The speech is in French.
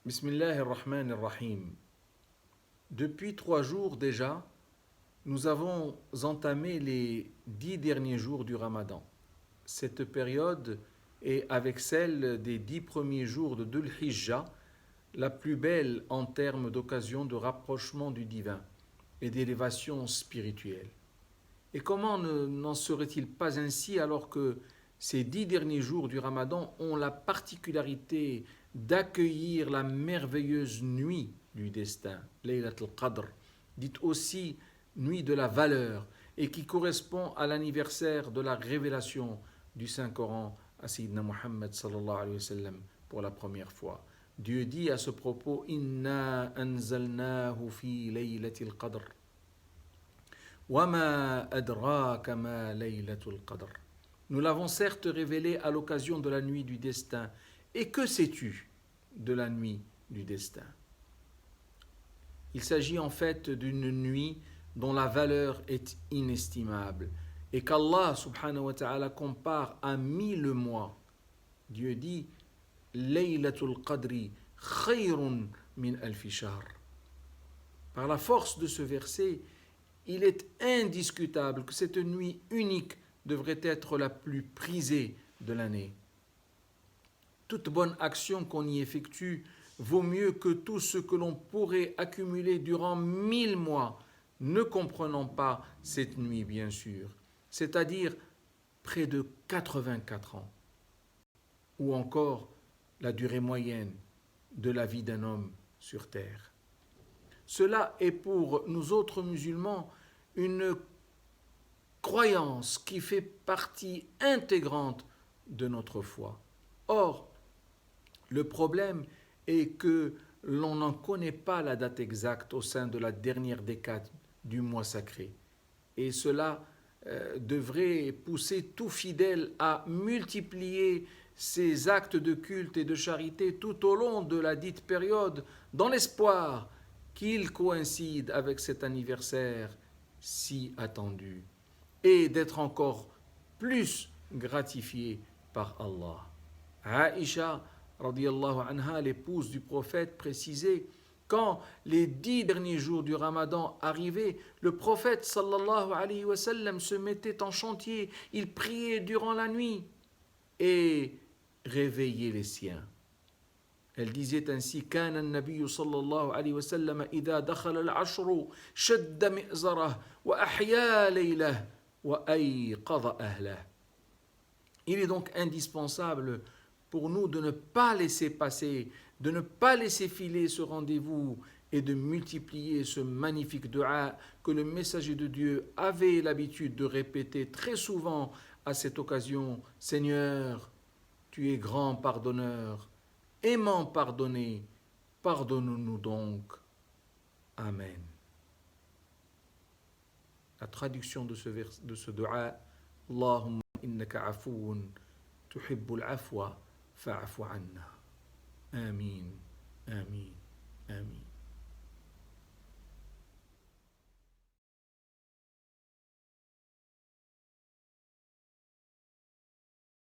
Bismillah ar-Rahman ar-Rahim. Depuis 3 jours déjà, nous avons entamé les 10 derniers jours du Ramadan. Cette période est, avec celle des 10 premiers jours de Dhul Hijjah, la plus belle en termes d'occasion de rapprochement du divin et d'élévation spirituelle. Et comment n'en serait-il pas ainsi alors que ces 10 derniers jours du Ramadan ont la particularité d'accueillir la merveilleuse nuit du destin, Laylat al-Qadr, dite aussi nuit de la valeur, et qui correspond à l'anniversaire de la révélation du Saint-Coran à Sayyidina Muhammad sallallahu alayhi wa sallam pour la première fois. Dieu dit à ce propos: Inna anzalnahu fi laylatil qadr. وَمَا أَدْرَاكَ مَا لَيْلَةُ الْقَدْرِ. Nous l'avons certes révélé à l'occasion de la nuit du destin. Et que sais-tu de la nuit du destin? Il s'agit en fait d'une nuit dont la valeur est inestimable et qu'Allah subhanahu wa ta'ala compare à 1000 mois. Dieu dit: Laylatul Qadri khayrun min alfi shahr. Par la force de ce verset, il est indiscutable que cette nuit unique devrait être la plus prisée de l'année. Toute bonne action qu'on y effectue vaut mieux que tout ce que l'on pourrait accumuler durant 1000 mois, ne comprenant pas cette nuit bien sûr, c'est-à-dire près de 84 ans, ou encore la durée moyenne de la vie d'un homme sur terre. Cela est pour nous autres musulmans une croyance qui fait partie intégrante de notre foi. Or, le problème est que l'on n'en connaît pas la date exacte au sein de la dernière décade du mois sacré. Et cela devrait pousser tout fidèle à multiplier ses actes de culte et de charité tout au long de la dite période, dans l'espoir qu'il coïncide avec cet anniversaire si attendu et d'être encore plus gratifié par Allah. Aïcha, radiyallahu anha, l'épouse du prophète, précisait: quand les 10 derniers jours du Ramadan arrivaient, le prophète sallallahu alayhi wa sallam se mettait en chantier, il priait durant la nuit et réveillait les siens. Elle disait ainsi: كان النبي صلى الله عليه وسلم إذا دخل العشر شد مئزره وأحيا ليله وأيقظ أهله. Il est donc indispensable pour nous de ne pas laisser passer, de ne pas laisser filer ce rendez-vous et de multiplier ce magnifique dua que le messager de Dieu avait l'habitude de répéter très souvent à cette occasion: Seigneur, tu es grand pardonneur, aimant pardonner, pardonne-nous donc. Amen. La traduction de ce dua: Allahumma innaka afoun tuhibbul afwa fa'afu anna. Amin.